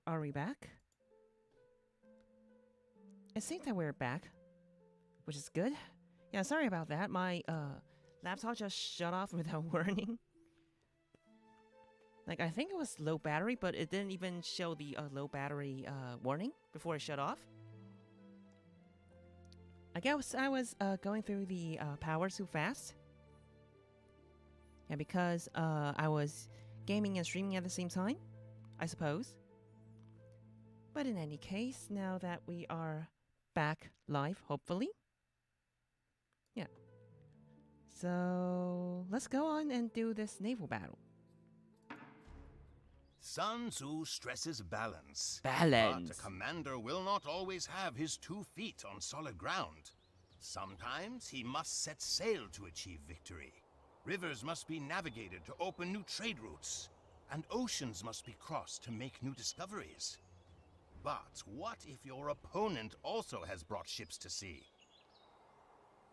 Are we back? It seems that we're back, which is good. Yeah, sorry about that. My laptop just shut off without warning. Like, I think it was low battery, but it didn't even show the low battery warning before it shut off. I guess I was going through the power too fast. Yeah, because I was gaming and streaming at the same time, I suppose. But in any case, now that we are back live, hopefully. Yeah. So let's go on and do this naval battle. Sun Tzu stresses balance. Balance. But a commander will not always have his 2 feet on solid ground. Sometimes he must set sail to achieve victory. Rivers must be navigated to open new trade routes, and oceans must be crossed to make new discoveries. But what if your opponent also has brought ships to sea?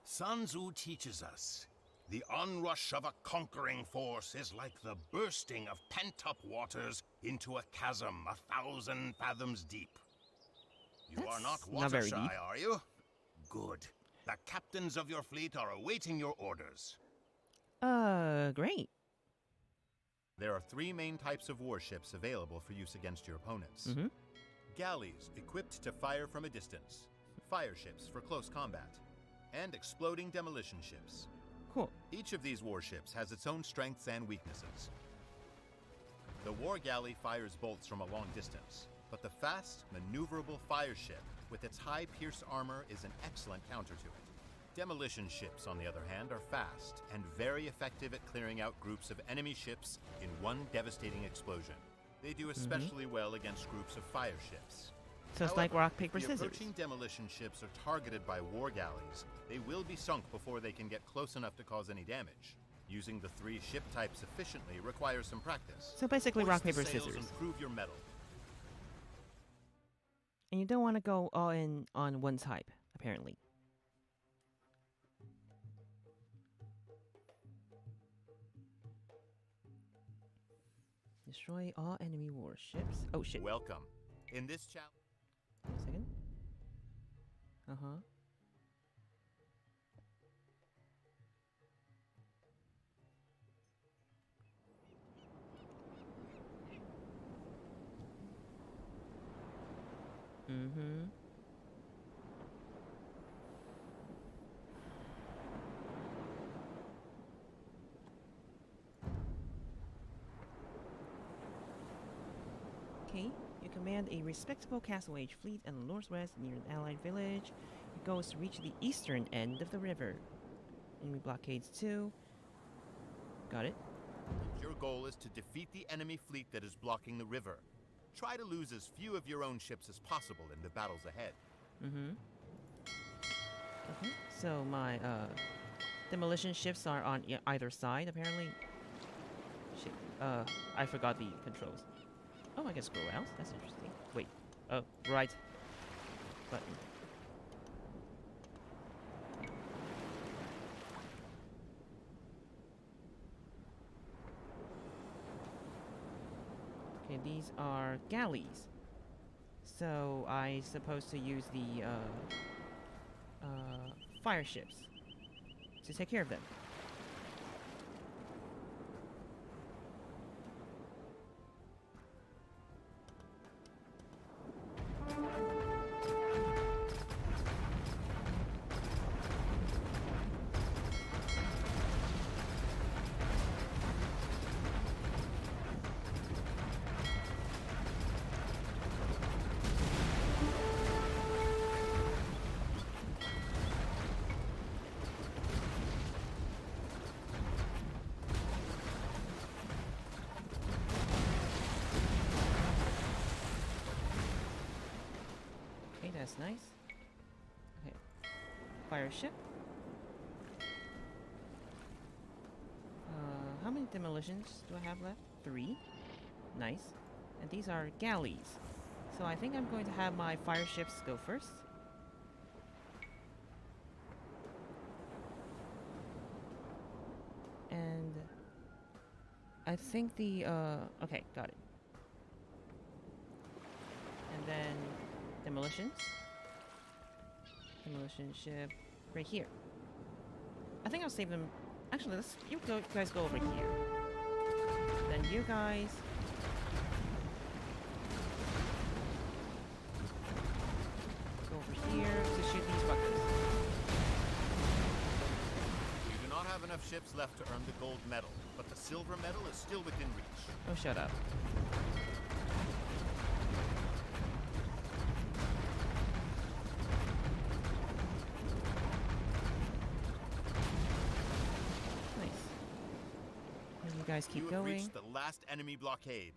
Sun Tzu teaches us, the onrush of a conquering force is like the bursting of pent-up waters into a chasm 1,000 fathoms deep. You are not water shy, are you? Good. The captains of your fleet are awaiting your orders. Great. There are 3 main types of warships available for use against your opponents. Galleys, equipped to fire from a distance. Fire ships for close combat. And exploding demolition ships. Cool. Each of these warships has its own strengths and weaknesses. The war galley fires bolts from a long distance, but the fast, maneuverable fire ship with its high pierce armor is an excellent counter to it. Demolition ships, on the other hand, are fast and very effective at clearing out groups of enemy ships in one devastating explosion. They do especially well against groups of fire ships. So it's like rock, paper, if the scissors. approaching demolition ships are targeted by war galleys, they will be sunk before they can get close enough to cause any damage. Using the 3 ship types efficiently requires some practice. So basically rock, Hoist the paper, sails scissors. and prove your mettle. And you don't want to go all in on one type, apparently. Destroy all enemy warships. Oh shit. Welcome. In this challenge. Wait a second. Uh-huh. Mm-hmm. Okay, you command a respectable castle-age fleet in the northwest near an allied village. Your goal is to reach the eastern end of the river. Enemy blockades too. Got it. Your goal is to defeat the enemy fleet that is blocking the river. Try to lose as few of your own ships as possible in the battles ahead. Mm-hmm. Okay, so my demolition ships are on either side, apparently. Shit, I forgot the controls. Oh, I can scroll out. That's interesting. Wait. Oh, right. Button. Okay, these are galleys. So I supposed to use the fire ships to take care of them. That's nice. Okay. Fire ship. How many demolitions do I have left? 3. Nice. And these are galleys. So I think I'm going to have my fire ships go first. And I think the okay, got it. demolitions. Demolition ship right here. I think I'll save them. Actually, you guys go over here. Then you guys go over here to shoot these fuckers. You do not have enough ships left to earn the gold medal, but the silver medal is still within reach. Oh, shut up. Nice. And you guys keep You have going. reached the last enemy blockade.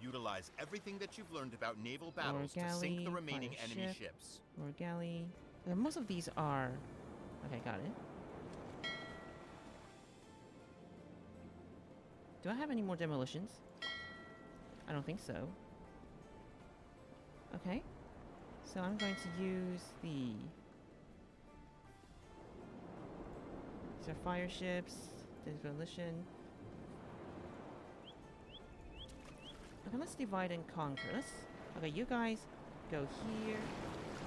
Utilize everything that you've learned about naval battles to sink galley, the remaining fire enemy ship. ships. Or galley. Most of these are... Okay, got it. Do I have any more demolitions? I don't think so. Okay. So I'm going to use the... These are fire ships. Demolition. Okay, let's divide and conquer. Okay, you guys go here.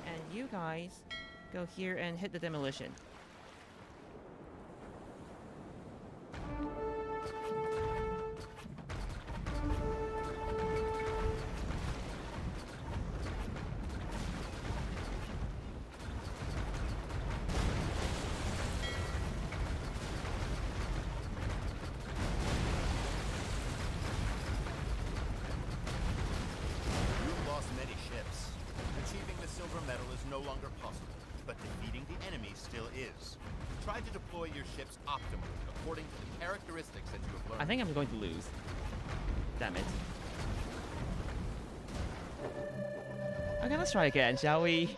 And you guys go here and hit the demolition. You've lost many ships. Achieving the silver medal is no longer possible, but defeating the enemy still is. Try to deploy your ships optimally according to the characteristics that you have learned. I think I'm going to lose. Damn it. Okay, let's try again, shall we?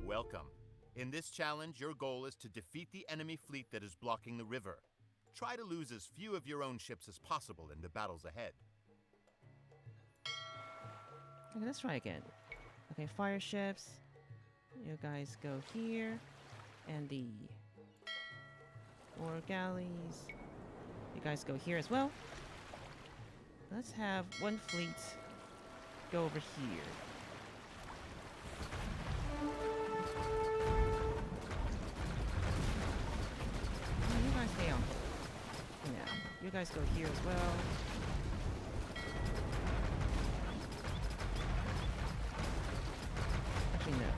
Welcome. In this challenge, your goal is to defeat the enemy fleet that is blocking the river. Try to lose as few of your own ships as possible in the battles ahead. Okay, let's try again. Okay, fire ships. You guys go here. And the war galleys. You guys go here as well. Let's have one fleet go over here. Oh, you guys stay on. Yeah, you guys go here as well. Actually, no.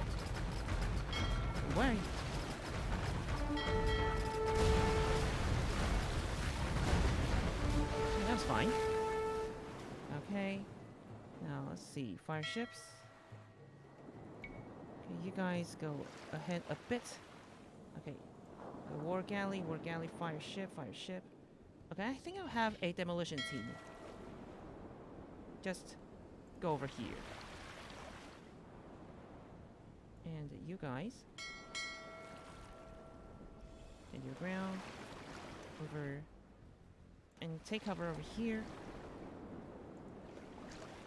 Where are you? Okay, that's fine. Okay. Now, let's see. Fire ships. Okay, you guys go ahead a bit. Okay. War galley, fire ship. Okay, I think I'll have a demolition team. Just go over here. And you guys stand your ground over and take cover over here.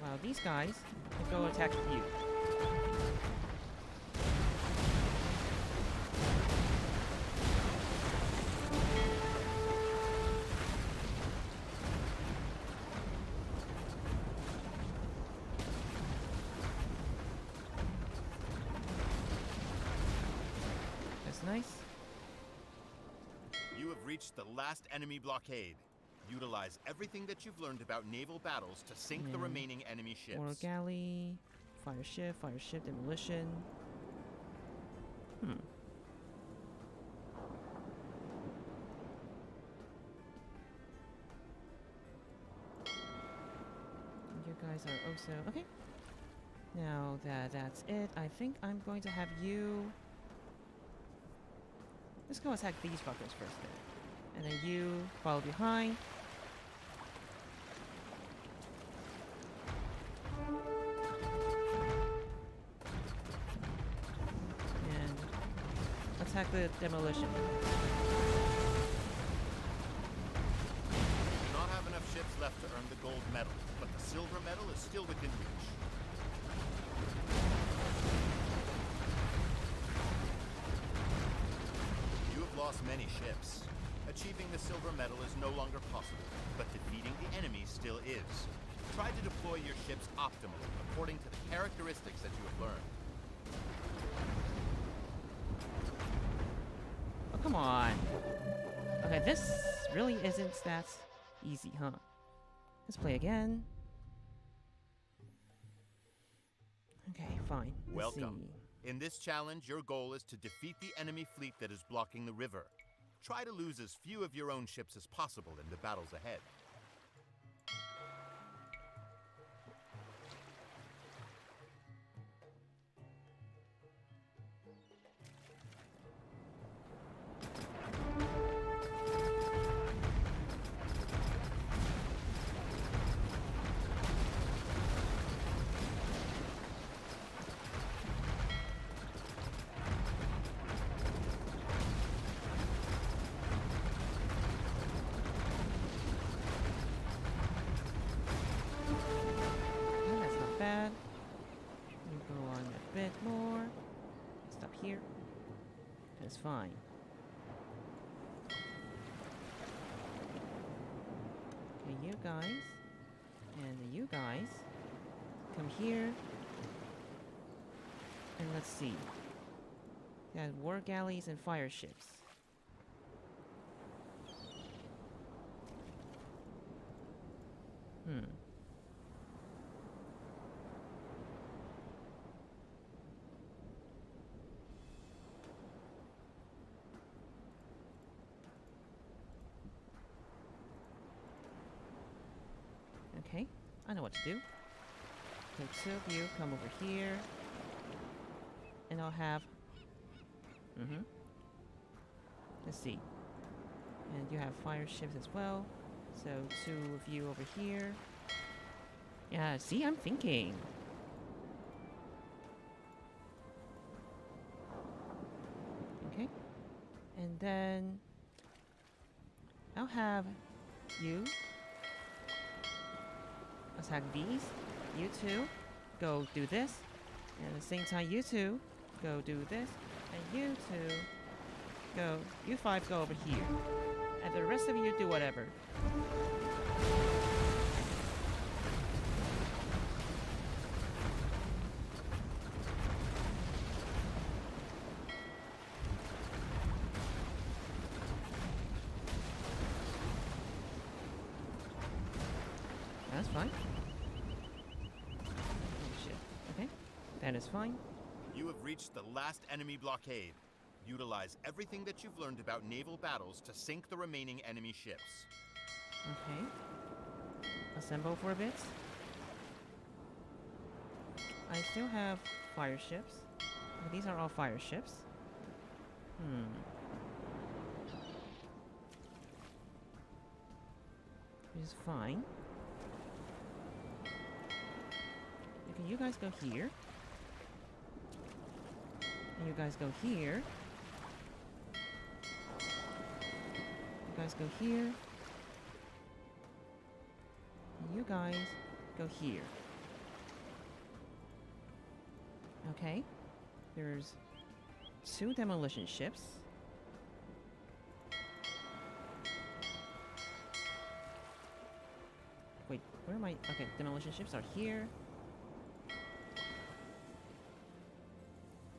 While these guys can go attack you. That's nice. You have reached the last enemy blockade. Utilize everything that you've learned about naval battles to sink the Yeah. remaining enemy ships. War galley, fire ship, demolition. You guys are also okay. Now that that's it, I think I'm going to have you. Let's go attack these fuckers first, then, and then you follow behind. And attack the demolition. You do not have enough ships left to earn the gold medal, but the silver medal is still within reach. You have lost many ships. Achieving the silver medal is no longer possible, but defeating the enemy still is. Try to deploy your ships optimally, according to the characteristics that you have learned. Oh, come on. Okay, this really isn't that easy, huh? Let's play again. Okay, fine. Let's Welcome. see. In this challenge, your goal is to defeat the enemy fleet that is blocking the river. Try to lose as few of your own ships as possible in the battles ahead. Oh, that's not bad. You go on a bit more. Stop here. That's fine. Okay, you guys and you guys come here. And let's see. Got war galleys and fire ships. Hmm. Okay, I know what to do. Okay, two of you come over here. And I'll have... Let's see. And you have fire ships as well. So two of you over here. Yeah, see, I'm thinking. Okay. And then... I'll have you attack these. You two go do this. And at the same time, you two go do this. And you two go... You five go over here. And the rest of you do whatever. That's fine. Oh shit. Okay. That is fine. You have reached the last enemy blockade. Utilize everything that you've learned about naval battles to sink the remaining enemy ships. Okay. Assemble for a bit. I still have fire ships. Oh, these are all fire ships. Which is fine. Okay, you guys go here. And you guys go here. You guys go here. And you guys go here. Okay. There's two demolition ships. Wait, where am I? Okay, demolition ships are here.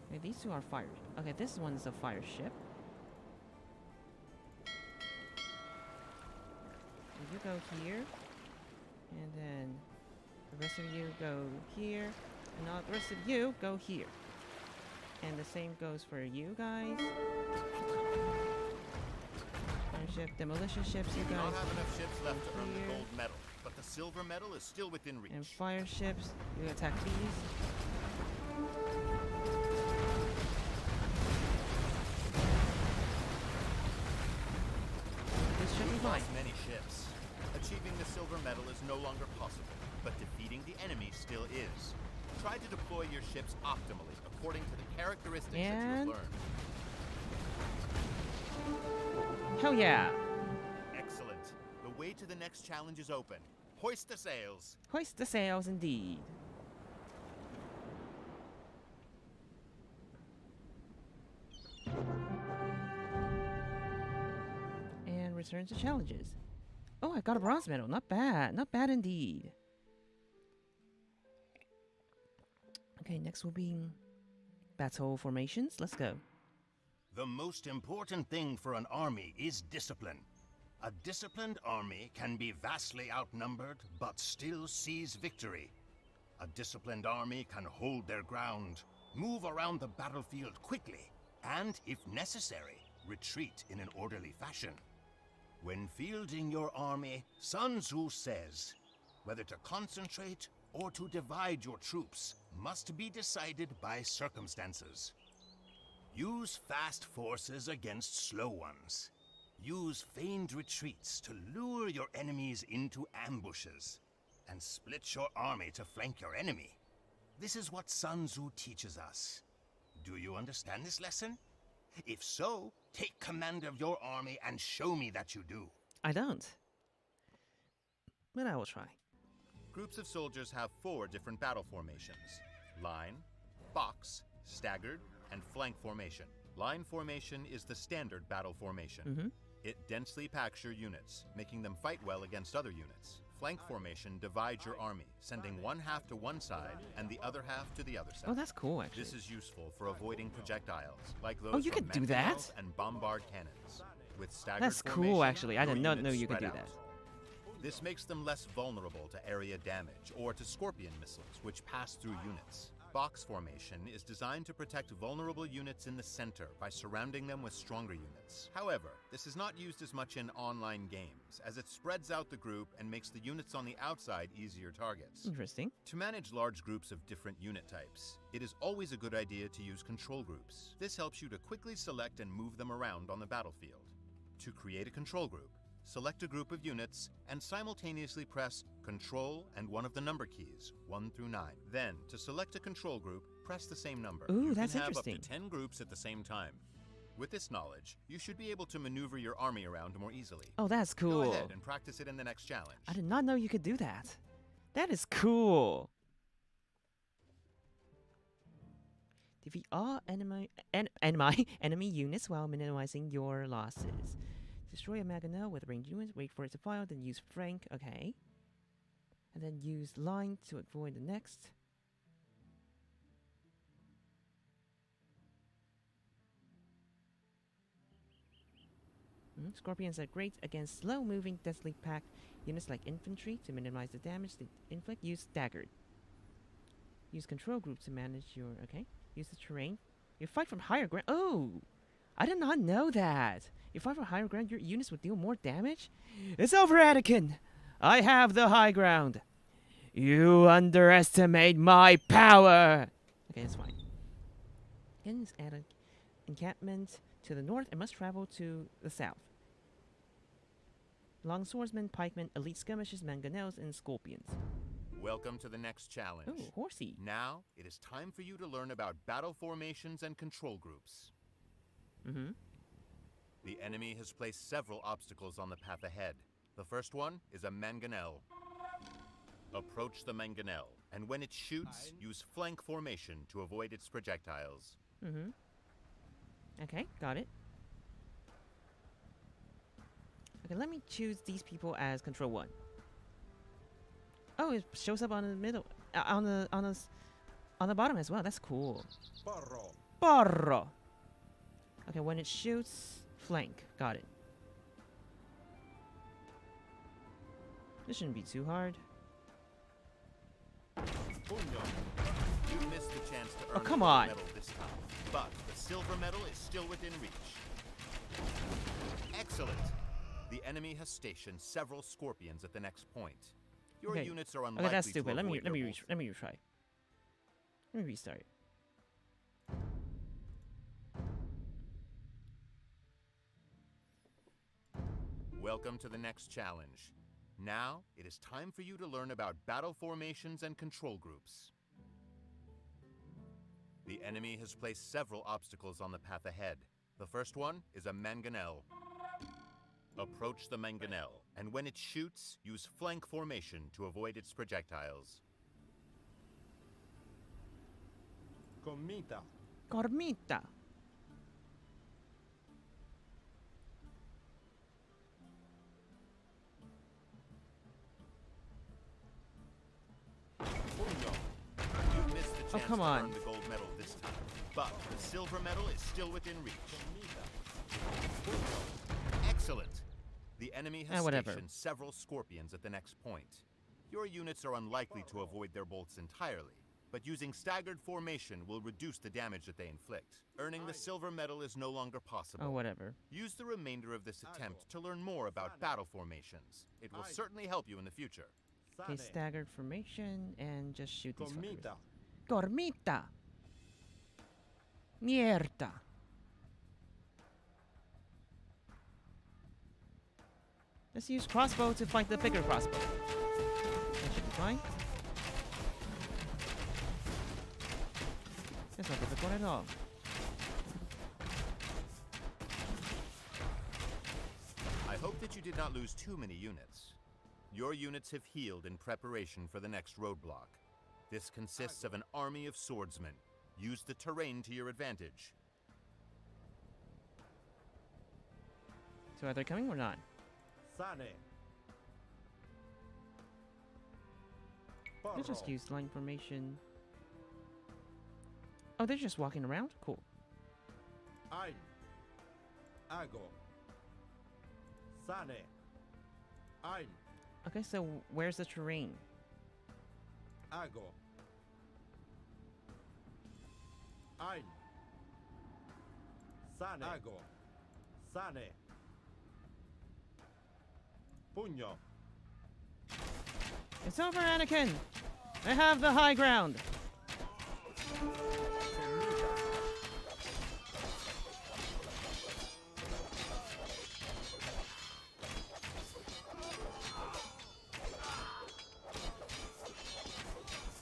Okay, these two are fire. Okay, this one's a fire ship. And you go here. And then the rest of you go here. And now the rest of you go here. And the same goes for you guys. Fire ship, demolition ships, you You do guys. not have enough ships left to earn the here. gold medal, but the silver medal is still within reach. And fire ships, you attack these. This should be You've fine. lost many ships. Achieving the silver medal is no longer possible, but defeating the enemy still is. Try to deploy your ships optimally, according to the characteristics that you have And- learned. Hell yeah! Excellent. The way to the next challenge is open. Hoist the sails. Hoist the sails indeed. And return to challenges. Oh, I got a bronze medal. Not bad. Not bad indeed. Okay, next will be battle formations. Let's go. The most important thing for an army is discipline. A disciplined army can be vastly outnumbered, but still seize victory. A disciplined army can hold their ground, move around the battlefield quickly, and, if necessary, retreat in an orderly fashion. When fielding your army, Sun Tzu says, whether to concentrate or to divide your troops must be decided by circumstances. Use fast forces against slow ones. Use feigned retreats to lure your enemies into ambushes, and split your army to flank your enemy. This is what Sun Tzu teaches us. Do you understand this lesson? If so, take command of your army and show me that you do. I don't. But I will try. Groups of soldiers have 4 different battle formations: line, box, staggered, and flank formation. Line formation is the standard battle formation. It densely packs your units, making them fight well against other units. Flank formation divides your army, sending one half to one side and the other half to the other side. Oh, that's cool, actually. This is useful for avoiding projectiles, like those you from could do that? mangonels and bombard cannons. With staggered That's cool, formation, actually. I your did not know units you could spread do out. that. This makes them less vulnerable to area damage or to scorpion missiles, which pass through units. Box formation is designed to protect vulnerable units in the center by surrounding them with stronger units. However, this is not used as much in online games, as it spreads out the group and makes the units on the outside easier targets. Interesting. To manage large groups of different unit types, it is always a good idea to use control groups. This helps you to quickly select and move them around on the battlefield. To create a control group, select a group of units and simultaneously press Control and one of the number keys, 1 through 9. Then, to select a control group, press the same number. Ooh, You that's can have interesting. up to 10 groups at the same time. With this knowledge, you should be able to maneuver your army around more easily. Oh, that's Go cool. ahead and practice it in the next challenge. I did not know you could do that. That is cool. Defeat all enemy units while minimizing your losses. Destroy a mangonel with ranged units, wait for it to fire, then use flank, okay. And then use line to avoid the next. Scorpions are great against slow-moving, densely packed units like infantry. To minimize the damage they inflict, use staggered. Use control group to manage your... Okay. Use the terrain. You fight from higher ground. Oh! I did not know that. You fight from higher ground, your units will deal more damage? It's over, Anakin! I have the high ground. You underestimate my power! Okay, that's fine. Again, add an encampment to the north and must travel to the south. Longswordsmen, pikemen, elite skirmishers, mangonels, and scorpions. Welcome to the next challenge. Ooh, horsey. Now, it is time for you to learn about battle formations and control groups. The enemy has placed several obstacles on the path ahead. The first one is a mangonel. Approach the mangonel, and when it shoots, use flank formation to avoid its projectiles. Okay, got it. Okay, let me choose these people as control 1. Oh, it shows up on the middle, on the bottom as well. That's cool. Porro. Okay, when it shoots, flank. Got it. This shouldn't be too hard. You missed the chance to earn come the on. medal this time, but the silver medal is still within reach. Excellent. The enemy has stationed several scorpions at the next point. Your Okay. units are unlikely Okay, that's to stupid. Let me avoid your retry. Let me retry. Let me restart. Welcome to the next challenge. Now, it is time for you to learn about battle formations and control groups. The enemy has placed several obstacles on the path ahead. The first one is a mangonel. Approach the mangonel, and when it shoots, use flank formation to avoid its projectiles. Cormita. You missed the chance come to on. earn the gold medal this time, but the silver medal is still within reach. Excellent! The enemy has Whatever. stationed several scorpions at the next point. Your units are unlikely to avoid their bolts entirely, but using staggered formation will reduce the damage that they inflict. Earning the silver medal is no longer possible. Oh, whatever. Use the remainder of this attempt to learn more about battle formations. It will certainly help you in the future. Okay, staggered formation and just shoot these fuckers. Comita. Gormita. Mierda. Let's use crossbow to fight the bigger crossbow. That should be fine. That's not difficult at all. I hope that you did not lose too many units. Your units have healed in preparation for the next roadblock. This consists of an army of swordsmen. Use the terrain to your advantage. So are they coming or not? Sane. Let's just Porro. use line formation. Oh, they're just walking around? Cool. Ein. Ago. Sane. Ein. Okay, so where's the terrain? Ago. Ein. Sane. Ago. Sane. Pugno. It's over, Anakin! I have the high ground!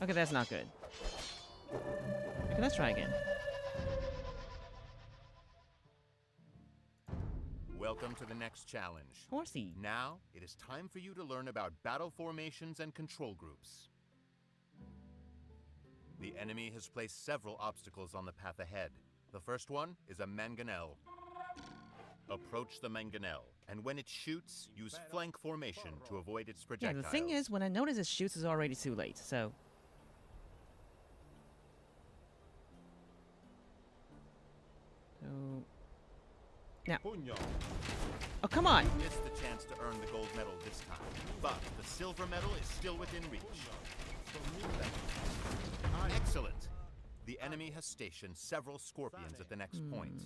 Okay, that's not good. Okay, let's try again. Welcome to the next challenge. Horsey. Now, it is time for you to learn about battle formations and control groups. The enemy has placed several obstacles on the path ahead. The first one is a mangonel. Approach the mangonel, and when it shoots, use flank formation to avoid its Yeah, projectiles. the thing is, when I notice it shoots, it's already too late, so... So... Now... Pugno. Oh, come on! You missed the chance to earn the gold medal this time, but the silver medal is still within reach. Excellent! The enemy has stationed several scorpions at the next point.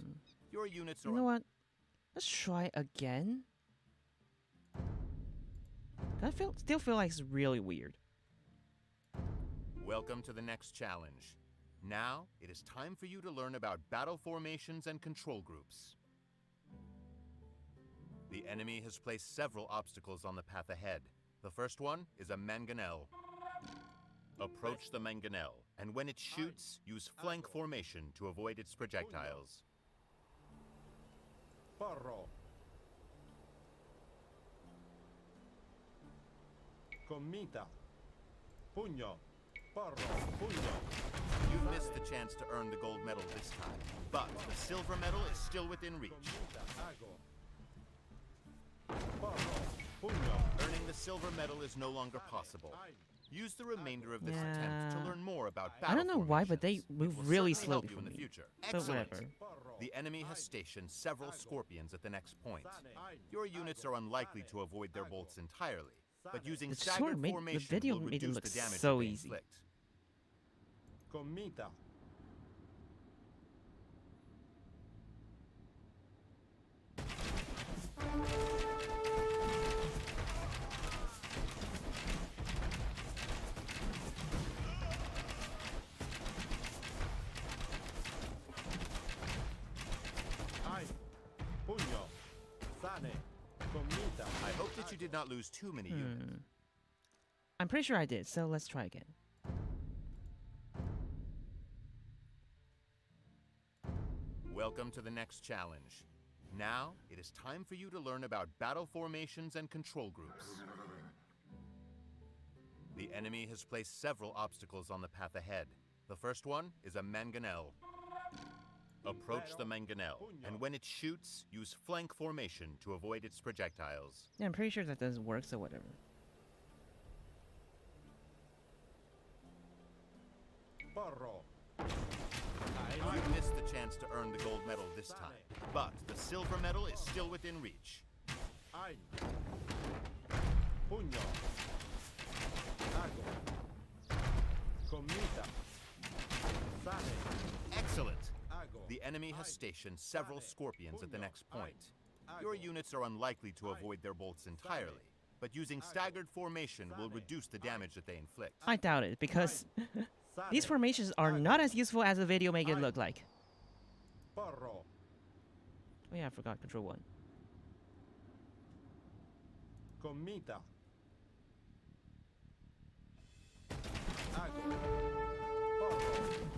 Your units are... You know what? Let's try again. Still feel like it's really weird. Welcome to the next challenge. Now, it is time for you to learn about battle formations and control groups. The enemy has placed several obstacles on the path ahead. The first one is a mangonel. Approach the mangonel, and when it shoots, use flank formation to avoid its projectiles. Porro. Comita. Pugno. Porro. Pugno. You've missed the chance to earn the gold medal this time, but the silver medal is still within reach. Comita. Ago. Porro. Pugno. Earning the silver medal is no longer possible. Ein. Use the remainder of this attempt to Yeah. learn more about I battle don't know why, but they formations. move It will really certainly slowly help you for in the me. future. But Excellent. whatever. Porro. The enemy has stationed several scorpions at the next point. Ein. Your units are unlikely to avoid their bolts entirely, but using The staggered sword made- the formation video will made it reduce look the damage so that they easy. inflict. Comita. Ein. Pugno. Sane. Comita. I hope that you did not lose too many units. I'm pretty sure I did, so let's try again. Welcome to the next challenge. Now, it is time for you to learn about battle formations and control groups. The enemy has placed several obstacles on the path ahead. The first one is a mangonel. Approach the mangonel, and when it shoots, use flank formation to avoid its projectiles. Yeah, I'm pretty sure that doesn't work, so whatever. Porro. You missed the chance to earn the gold medal this time, but the silver medal is still within reach. Ein. Pugno. Ago. Comita. Sane. Excellent! Ago. The enemy has stationed several scorpions at the next point. Your units are unlikely to avoid their bolts entirely, but using staggered formation will reduce the damage that they inflict. I doubt it, because Sane. these formations are not as useful as the video make it look like. Porro. Oh yeah, I forgot control 1. Comita. Ago. Porro.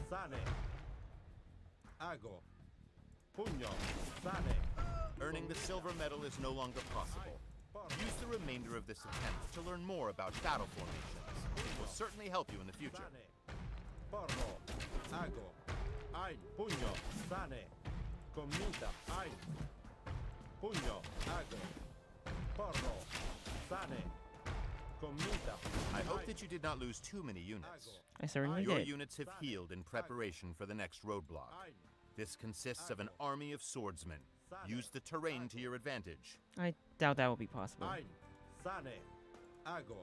Sane. Ago. Pugno. Sane. Earning the silver medal is no longer possible. Use the remainder of this attempt to learn more about battle formations. It will certainly help you in the future. Sane. Porro. Ago. Ein. Pugno. Sane. Comita. Ein. Pugno. Ago. Porro. Sane. Comita. I hope that you did not lose too many units. I certainly Your did. units have healed in preparation for the next roadblock. Ein. This consists of an army of swordsmen. Use the terrain to your advantage. I doubt that will be possible. Ein. Sane. Ago.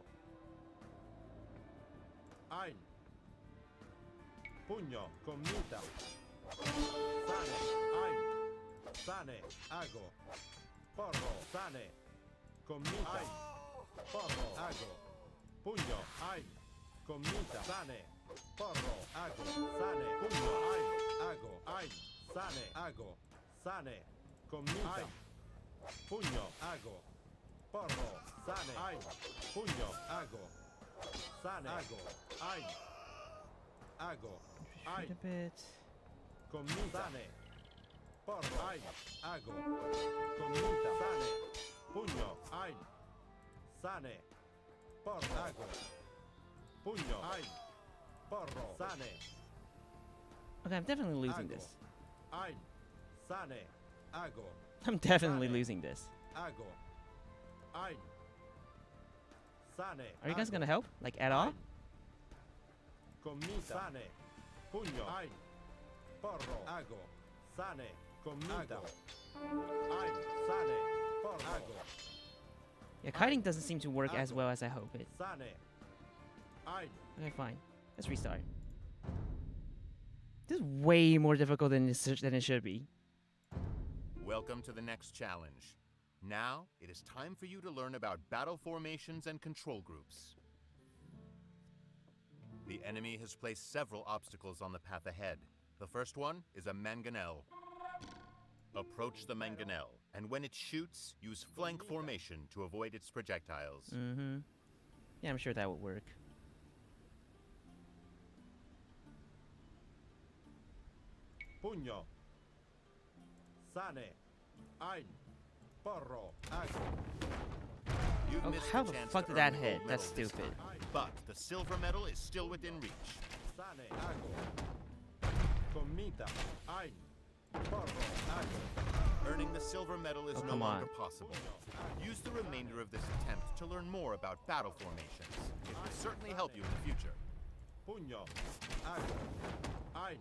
Ein. Pugno. Comita. Sane. Ein. Sane. Ago. Porro. Sane. Comita. Porro. Ago. Pugno. Ein. Comita. Sane. Porro. Ago. Sane. Pugno. Ein. Ago. Ein. Sane. Ago. Sane. Comita. Pugno. Ago. Porro. Sane. Ein. Pugno. Ago. Sane. Ago. Ein. Ago. Shoot Ein. a bit. Comita. Sane. Porro. Ein. Ago. Comita. Sane. Pugno. Ein. Sane. Porro. Ago. Pugno. Ein. Porro. Sane. Okay, I'm definitely losing Ago. this. Ein. Sane. Ago. I'm definitely Sane. losing this. Ago. Ein. Sane. Are you guys Ago. gonna help? Like, at all? Comita. Sane. Pugno. Ein. Porro. Ago. Sane. Comita. Ein. Sane. Porro. Ago. Yeah, kiting doesn't seem to work as Ago. well as I hope it. Sane. Ein. Okay, fine. Let's restart. This is way more difficult than it should be. Welcome to the next challenge. Now, it is time for you to learn about battle formations and control groups. The enemy has placed several obstacles on the path ahead. The first one is a mangonel. Approach the mangonel, and when it shoots, use flank formation to avoid its projectiles. Mm-hmm. Yeah, I'm sure that would work. Pugno. Sane. Ein. Porro. Ago. You've Oh, missed how the the chance fuck to did earn that the gold hit? medal That's this stupid. time, but the silver medal is still within reach. Sane. Ago. Comita. Ein. Porro. Ago. Earning the silver medal is Oh, no come longer on. possible. Use the remainder of this attempt to learn more about battle formations. It will certainly help you in the future. Pugno. Ago. Ein.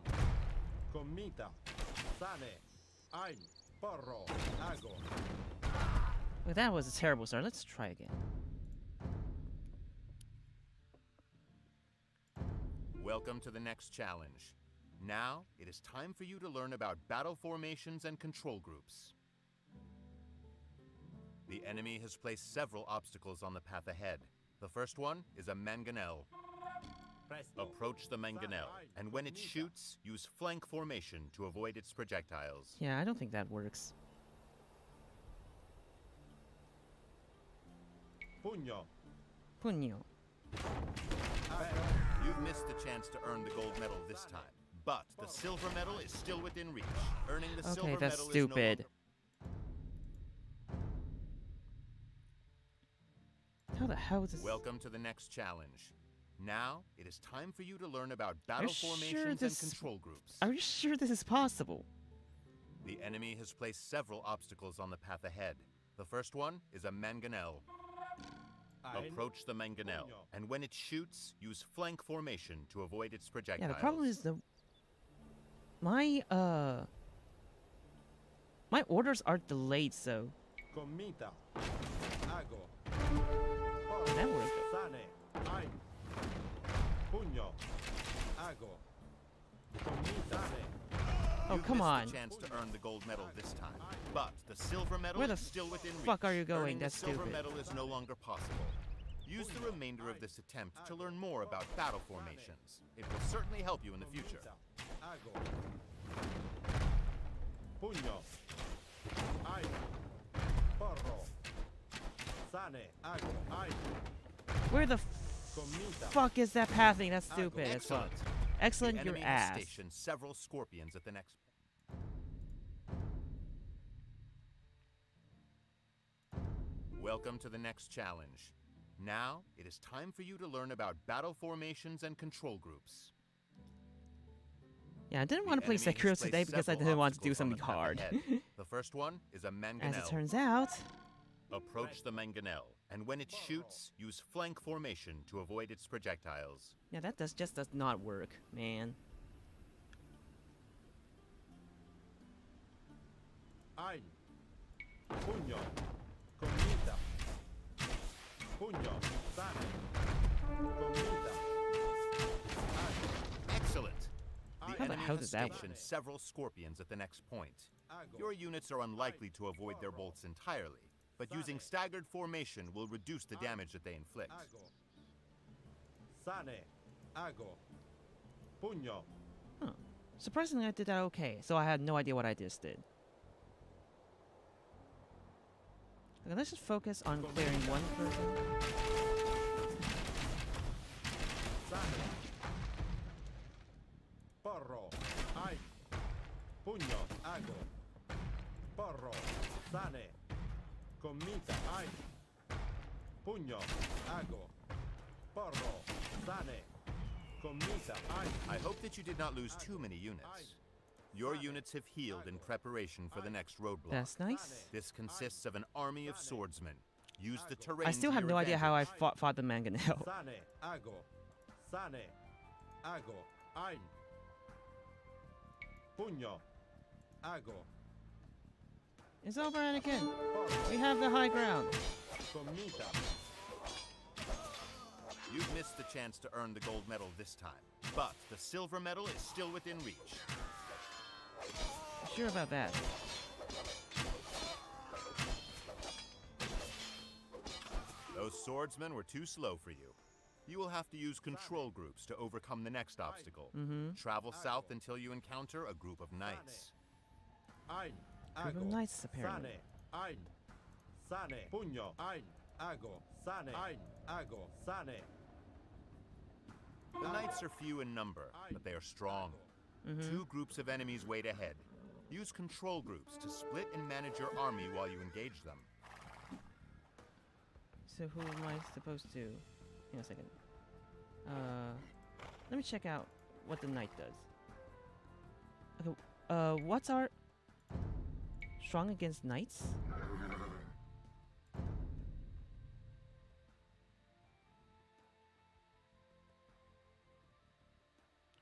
Comita. Sane. Ein. Porro. Ago. Well, that was a terrible start. Let's try again. Welcome to the next challenge. Now, it is time for you to learn about battle formations and control groups. The enemy has placed several obstacles on the path ahead. The first one is a mangonel. Presto. Approach the mangonel, and when it shoots, use flank formation to avoid its projectiles. Yeah, I don't think that works. Pugno. Pugno. Ago. You've missed the chance to earn the gold medal this time, but the silver medal is still within reach. Earning the silver Okay, that's medal stupid. is How the hell is this? Welcome to the next challenge. Now, it is time for you to learn about battle sure formations this- and control groups. Are you sure this is possible? The enemy has placed several obstacles on the path ahead. The first one is a mangonel. Ein. Approach the mangonel, and when it shoots, use flank formation to avoid its projectiles. Yeah, the problem is my orders are delayed, so Comita. Ago. that worked. Sane. Ein. Pugno. Ago. Comita. Oh, You've come missed on. the chance to earn the gold medal this time, but the silver medal Where the is still within fuck reach. are you going? Earning That's the silver stupid. medal is no longer possible. Use the remainder of this attempt to learn more about battle formations. It will certainly help you in the future. Ago. Pugno. Ein. Porro. Sane. Ago. Ein. Where the Comita. fuck is that pathing? That's stupid as fuck. Excellent. Excellent, The your enemy has ass. stationed several scorpions at the next. Welcome to the next challenge. Now, it is time for you to learn about battle formations and control groups. Yeah, I didn't The want to play enemy has Sekiro placed today because I several didn't want to do obstacles on something the path hard. ahead. The first one is a As mangonel. it turns out, Approach the mangonel, and when it shoots, use flank formation to avoid its projectiles. yeah, that just does not work, man. Ein. Pugno. Comita. Pugno. Sane. Comita. Excellent! How The the enemy hell has does that stationed work? several scorpions at the next point. Ago. Your units are unlikely to avoid their bolts entirely, but using staggered formation will reduce the damage that they inflict. Ago. Sane. Ago. Pugno. Huh. Surprisingly, I did that okay, so I had no idea what I just did. Okay, let's just focus on clearing one person. Sane. Porro. Ein. Pugno. Ago. Porro. Sane. Comita. Ein. Pugno. Ago. Porro. Sane. Comita. Ein. I hope that you did not lose too many units. Your units have healed in preparation for the next roadblock. That's nice. This consists of an army of swordsmen. Use the terrain I still to have your no idea how I advantage. fought the mangonel. Sane. Ago. Sane. Ago. Ein. Pugno. Ago. It's over, Anakin. Porro. We have the high ground. Comita. You've missed the chance to earn the gold medal this time, but the silver medal is still within reach. Sure about that. Those swordsmen were too slow for you. You will have to use control groups to overcome the next obstacle. Travel south until you encounter a group of knights. Ein. Group of Ago. knights, apparently. Sane. Ein. Sane. Pugno. Ein. Ago. Sane. Ein. Ago. Sane. The knights are few in number, but they are strong. Two groups of enemies wait ahead. Use control groups to split and manage your army while you engage them. So who am I supposed to? Hang on a second. Let me check out what the knight does. Okay. What's our strong against knights?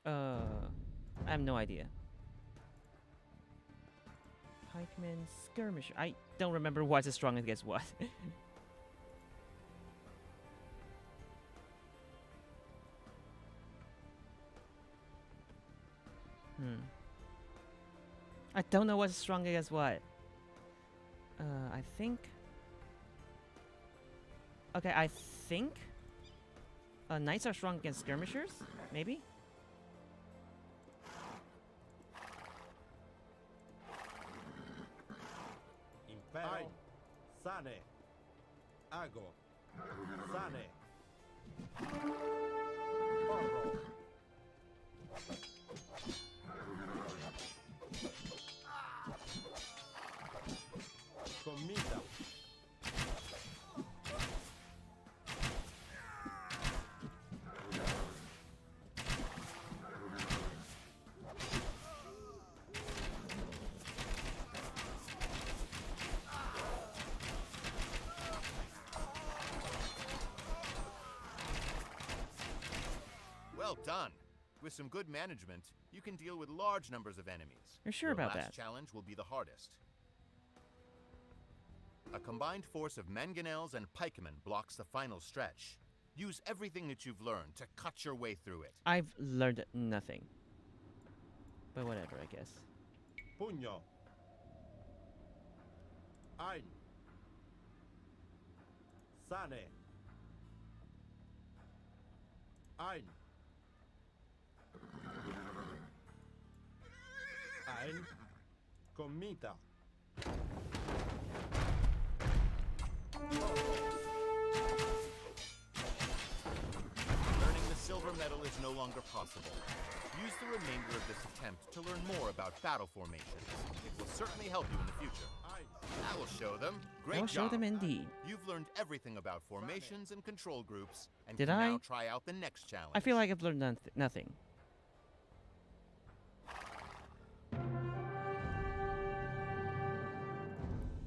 I have no idea. Pikeman skirmisher. I don't remember what's strong against what. I don't know what's strong against what. I think. Okay, I think. Knights are strong against skirmishers, maybe. Impero. Ein. Sane. Ago. Sane. Porro. Comita. Well done. With some good management, you can deal with large numbers of enemies. You're sure Your about last that? challenge will be the hardest. A combined force of mangonels and pikemen blocks the final stretch. Use everything that you've learned to cut your way through it. I've learned nothing. But whatever, I guess. Pugno. Ein. Sane. Ein. Ein. Comita. Earning the silver medal is no longer possible. Use the remainder of this attempt to learn more about battle formations. It will certainly help you in the future. Ein. That will show them. I Great will show job. them indeed. You've learned everything about formations and control groups, and Did can I? now try out the next challenge. I feel like I've learned nothing.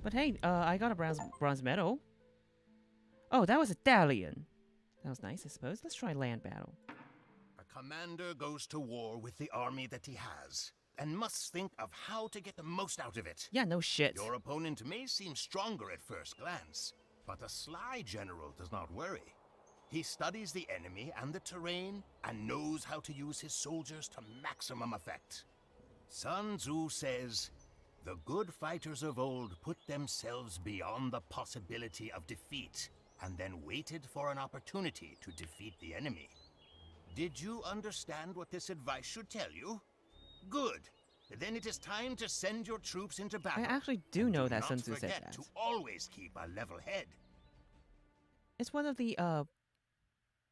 But hey, I got a bronze medal. Oh, that was a Dalian. That was nice, I suppose. Let's try land battle. A commander goes to war with the army that he has, and must think of how to get the most out of it. Yeah, no shit. Your opponent may seem stronger at first glance, but a sly general does not worry. He studies the enemy and the terrain, and knows how to use his soldiers to maximum effect. Sun Tzu says, "The good fighters of old put themselves beyond the possibility of defeat, and then waited for an opportunity to defeat the enemy." Did you understand what this advice should tell you? Good. Then it is time to send your troops into I battle. actually do And know that not Sun Tzu said forget that. to always keep a level head. It's one of the,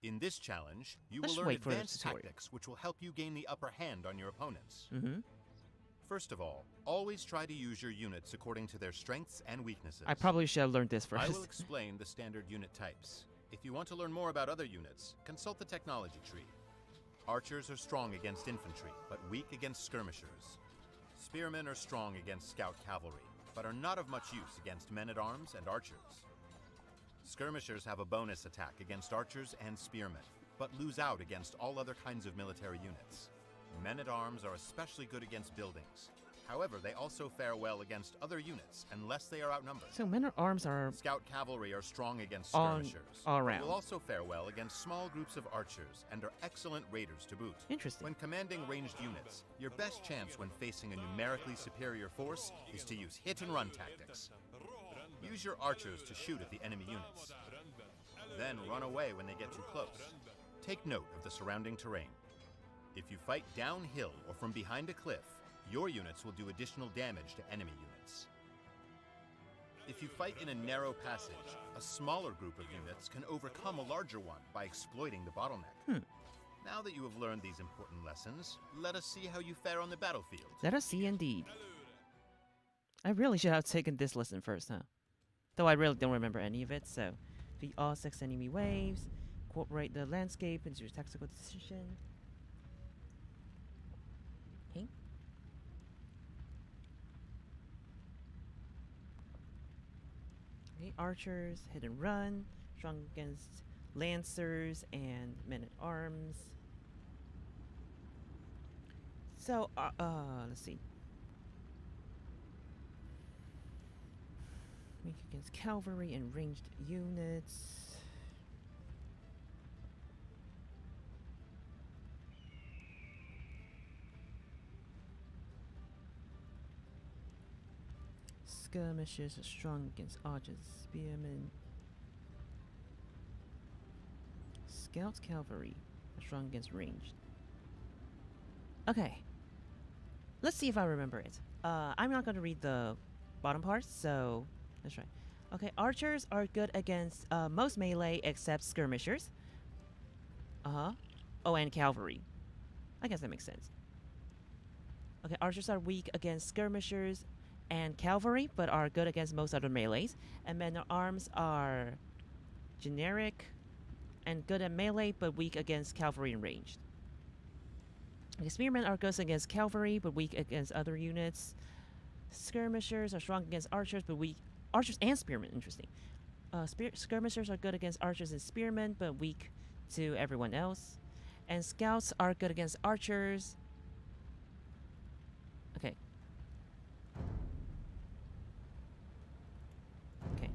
In this challenge, you Let's will learn wait for the advanced tutorial. tactics which will help you gain the upper hand on your opponents. mm-hmm. First of all, always try to use your units according to their strengths and weaknesses. I probably should have learned this I will first. explain the standard unit types. If you want to learn more about other units, consult the technology tree. Archers are strong against infantry, but weak against skirmishers. Spearmen are strong against scout cavalry, but are not of much use against men-at-arms and archers. Skirmishers have a bonus attack against archers and spearmen, but lose out against all other kinds of military units. Men-at-arms are especially good against buildings. However, they also fare well against other units unless they are outnumbered. So men-at-arms are Scout cavalry are strong against On- skirmishers, all but around. will also fare well against small groups of archers and are excellent raiders to boot. interesting. When commanding ranged units, your best chance when facing a numerically superior force is to use hit-and-run tactics. Use your archers to shoot at the enemy units. Then run away when they get too close. Take note of the surrounding terrain. If you fight downhill or from behind a cliff, your units will do additional damage to enemy units. If you fight in a narrow passage, a smaller group of units can overcome a larger one by exploiting the bottleneck. Now that you have learned these important lessons, let us see how you fare on the battlefield. Let us see indeed. I really should have taken this lesson first, huh? Though I really don't remember any of it, so... Defeat all 6 enemy waves. Incorporate the landscape into your tactical decision. Okay. Okay, archers, hit and run. Strong against lancers and men-at-arms. So, let's see. Weak against cavalry and ranged units. Skirmishers are strong against archers, spearmen. Scouts cavalry are strong against ranged. Okay. Let's see if I remember it. I'm not going to read the bottom parts, so let's try. Okay, archers are good against most melee except skirmishers. Uh-huh. Oh, and cavalry. I guess that makes sense. Okay, archers are weak against skirmishers and cavalry, but are good against most other melees. And men-at-arms are generic and good at melee, but weak against cavalry and ranged. Okay, spearmen are good against cavalry, but weak against other units. Skirmishers are strong against archers, but weak... Archers and spearmen, interesting. Skirmishers are good against archers and spearmen, but weak to everyone else. And scouts are good against archers. Okay. Okay.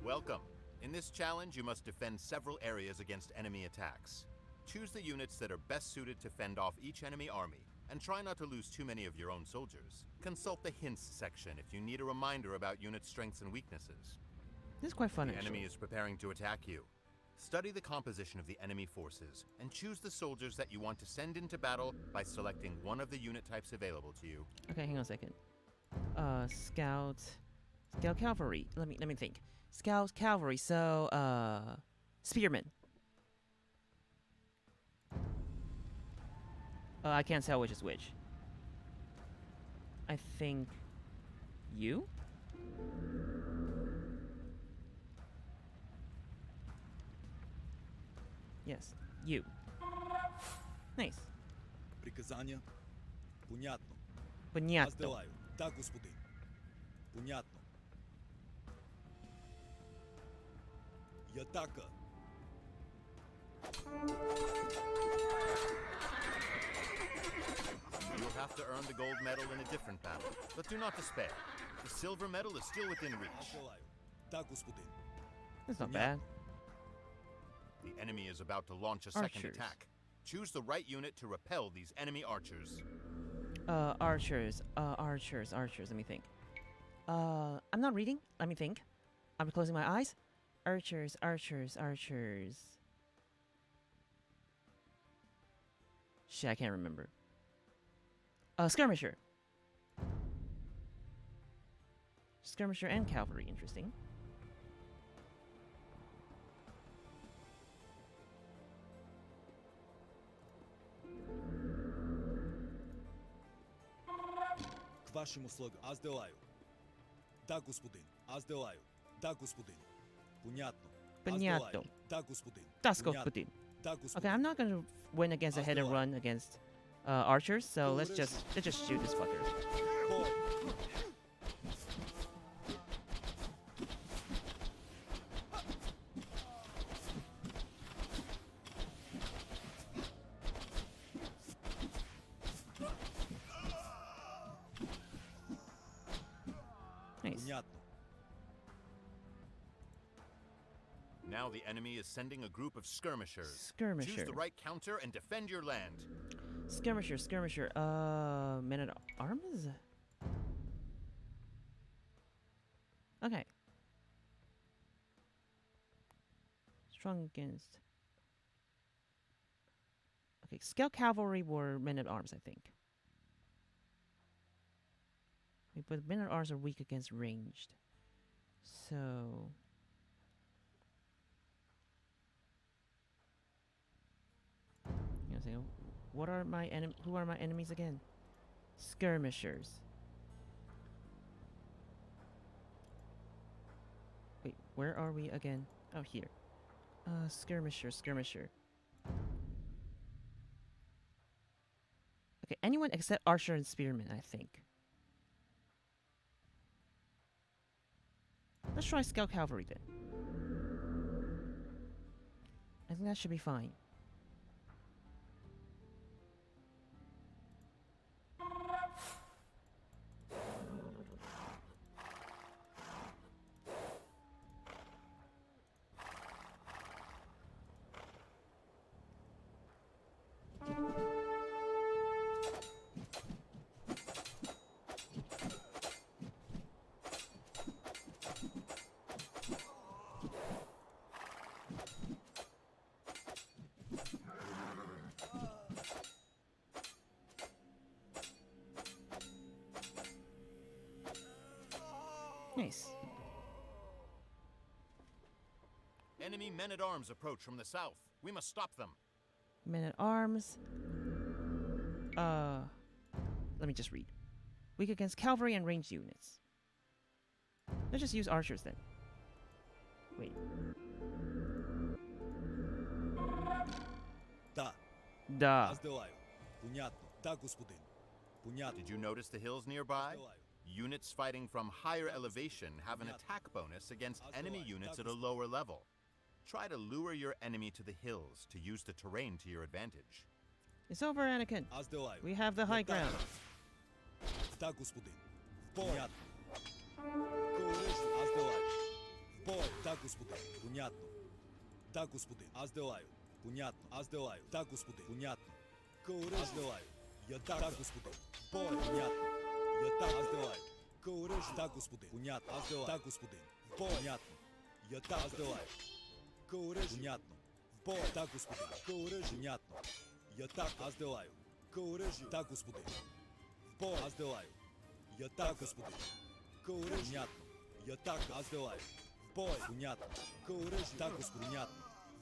Welcome. In this challenge, you must defend several areas against enemy attacks. Choose the units that are best suited to fend off each enemy army, and try not to lose too many of your own soldiers. Consult the hints section if you need a reminder about unit strengths and weaknesses. This is quite fun, The actually. enemy is preparing to attack you. Study the composition of the enemy forces, and choose the soldiers that you want to send into battle by selecting one of the unit types available to you. Okay, hang on a second. Scout cavalry. Let me think. Scout cavalry. So, spearmen. I can't tell which is which. I think you? Yes, you. Nice. Приказания? Понятно. Аз Понятно. делаю. Да, господин. Понятно. И атака. You'll have to earn the gold medal in a different battle, but do not despair. The silver medal is still within Аз reach. делаю. Да, господин. That's not bad. The enemy is about to launch a second Archers. attack. Choose the right unit to repel these enemy archers. Archers. Let me think. I'm not reading. Let me think. I'm closing my eyes. Archers. Shit, I can't remember. Skirmisher. Skirmisher and cavalry. Interesting. К вашим услугам. Аз делаю. Да, господин. Аз делаю. Да, господин. Понятно. Аз Понятно. делаю. Да, господин. Das Понятно. господин. Да, Okay, господин. I'm not gonna win against a hit and run against archers, so let's just shoot this fucker. Бой. Nice. Понятно. Now the enemy is sending a group of skirmishers. Skirmisher. Choose the right counter and defend your land. Skirmisher. Men at arms? Okay. Strong against. Okay, scout cavalry were men at arms, I think. Wait, but men at arms are weak against ranged. So. You know, say, what are my who are my enemies again? Skirmishers. Wait, where are we again? Oh, here. Skirmisher. Okay, anyone except archer and spearman, I think. Let's try scout cavalry then. I think that should be fine. Nice. Enemy men-at-arms approach from the south. We must stop them. Men at arms. Let me just read. Weak against cavalry and ranged units. Let's just use archers then. Wait. Да. Da. Аз делаю. Понятно. Да, господин. Понятно. Did you notice the hills nearby? Делаю. Units fighting from higher elevation have an attack bonus against enemy units at a lower level. Try to lure your enemy to the hills to use the terrain to your advantage. It's over, Anakin. Аз делаю. We have the high ground. Да, господин. В бой. Понятно. Кооръжие. Аз делаю. В бой. Да, господин. Понятно. Да, господин. Аз делаю. Понятно. Аз делаю. Да, господин. Понятно. Кооръжие. Аз делаю. Я да, господин. В бой. Понятно. Я да, аз делаю. Кооръжие. Да, господин. Понятно. Аз делаю. Да, господин. В бой. Понятно. Я да, аз делаю. Кооръжие. Понятно. В бой. Да, господин. Кооръжие. Понятно. Я так, аз делаю. Кооръжие. Да, господин. В бой. Аз делаю. Я так, господин. Кооръжие. Понятно. Я так, аз делаю. В бой. Понятно. Кооръжие. Да, господин. Понятно.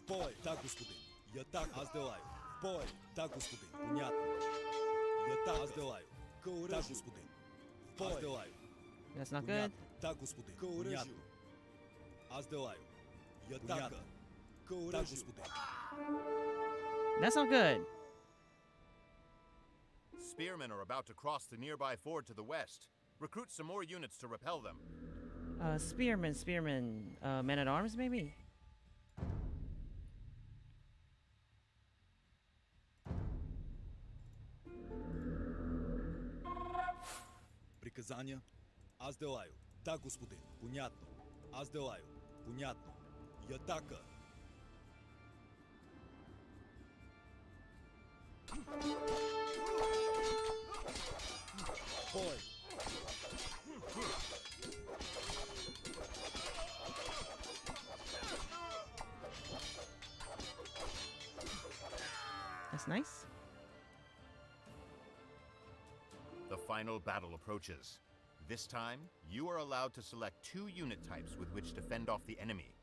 В бой. Да, господин. Я так, аз делаю. В бой. Да, господин. Понятно. Я так, аз делаю. Кооръжие. Да, господин. В бой. Аз делаю. That's not good. Понятно. Да, господин. Кооръжие. Аз делаю. Я так. Кооръжие. Да, господин. That's not good. Spearmen are about to cross the nearby ford to the west. Recruit some more units to repel them. Spearmen. Men at arms, maybe? Приказания? Аз делаю. Да, господин. Понятно. Аз делаю. Понятно. И атака. Бой. That's nice. The final battle approaches. This time, you are allowed to select 2 unit types with which to fend off the enemy.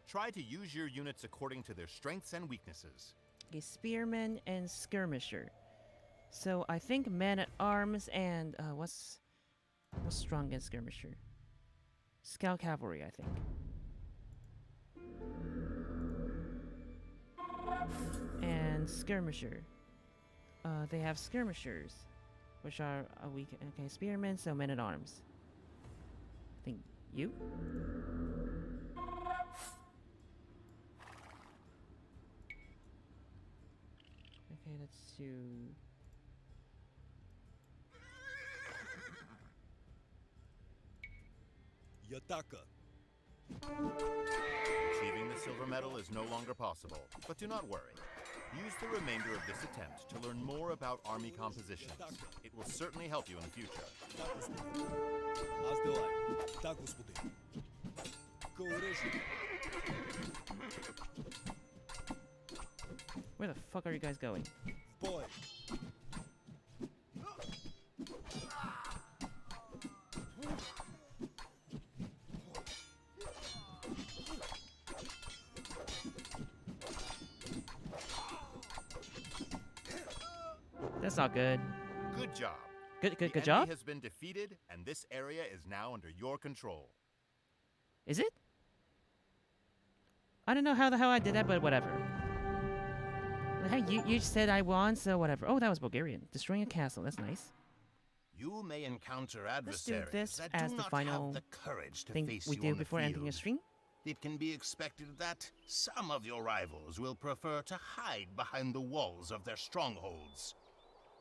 Try to use your units according to their strengths and weaknesses. A spearman and skirmisher. So I think men at arms and what's strong in skirmisher? Scout cavalry, I think. And skirmisher. They have skirmishers, which are weak. Okay, spearmen, so men at arms. I think you. Okay, let's do. И атака. Achieving the silver medal is no longer possible, but do not worry. Use the remainder of this attempt to learn more about army compositions. It will certainly help you in the future. Да, господин. Аз делаю. Да, господин. Кооръжие. Where the fuck are you guys going? В бой. That's not good. Good job. Good The job. enemy has been defeated, and this area is now under your control. Is it? I don't know how the hell I did that, but whatever. Hey, you said I won, so whatever. Oh, that was Bulgarian. Destroying a castle. That's nice. You may encounter Let's do adversaries this that as do the not final have the courage to thing face we you do on the before ending a field. stream. It can be expected that some of your rivals will prefer to hide behind the walls of their strongholds.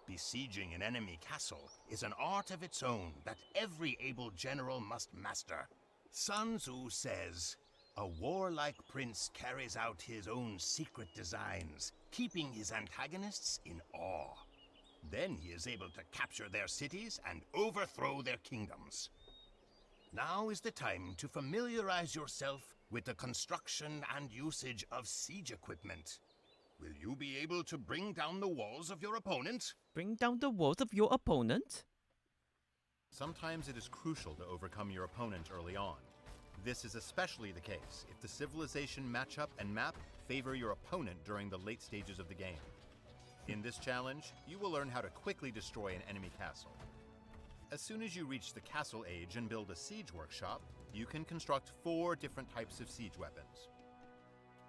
Besieging an enemy castle is an art of its own that every able general must master. Sun Tzu says, "A warlike prince carries out his own secret designs, keeping his antagonists in awe. Then he is able to capture their cities and overthrow their kingdoms." Now is the time to familiarize yourself with the construction and usage of siege equipment. Will you be able to bring down the walls of your opponent? Bring down the walls of your opponent. Sometimes it is crucial to overcome your opponent early on. This is especially the case if the civilization matchup and map favor your opponent during the late stages of the game. In this challenge, you will learn how to quickly destroy an enemy castle. As soon as you reach the castle age and build a siege workshop, you can construct 4 different types of siege weapons.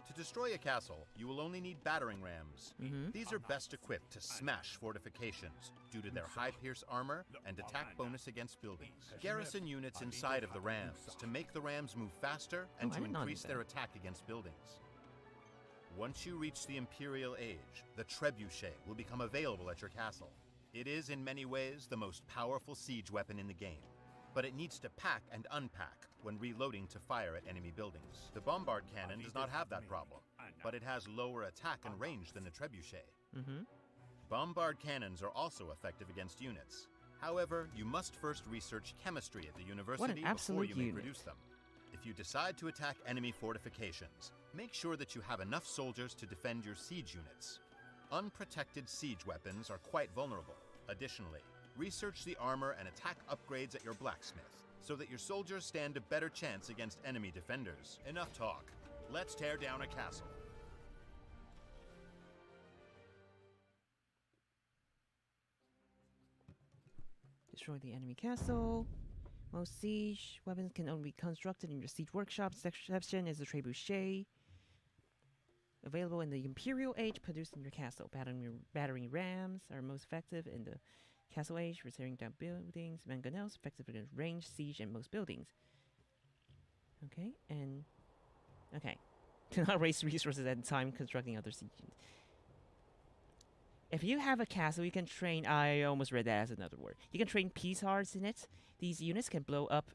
To destroy a castle, you will only need battering rams. These are best equipped to smash fortifications due to their high pierce armor and attack bonus against buildings. Garrison units inside of the rams to make the rams move faster and Oh, I to did not know increase their that. attack against buildings. Once you reach the Imperial Age, the trebuchet will become available at your castle. It is in many ways the most powerful siege weapon in the game, but it needs to pack and unpack when reloading to fire at enemy buildings. The bombard cannon does not have that problem, but it has lower attack and range than the trebuchet. Bombard cannons are also effective against units. However, you must first research chemistry at the university before absolute you may unit. produce them. If you decide to attack enemy fortifications, make sure that you have enough soldiers to defend your siege units. Unprotected siege weapons are quite vulnerable. Additionally, research the armor and attack upgrades at your blacksmith, so that your soldiers stand a better chance against enemy defenders. Enough talk. Let's tear down a castle. Destroy the enemy castle. Most siege weapons can only be constructed in your siege workshop. Exception is the trebuchet. Available in the Imperial Age, produced in your castle. Battering rams are most effective in the Castle Age for tearing down buildings. Mangonels effective against range, siege, and most buildings. Okay, and okay. Do not waste resources and time constructing other siege units. If you have a castle, you can train. I almost read that as another word. You can train peace hearts in it. These units can blow up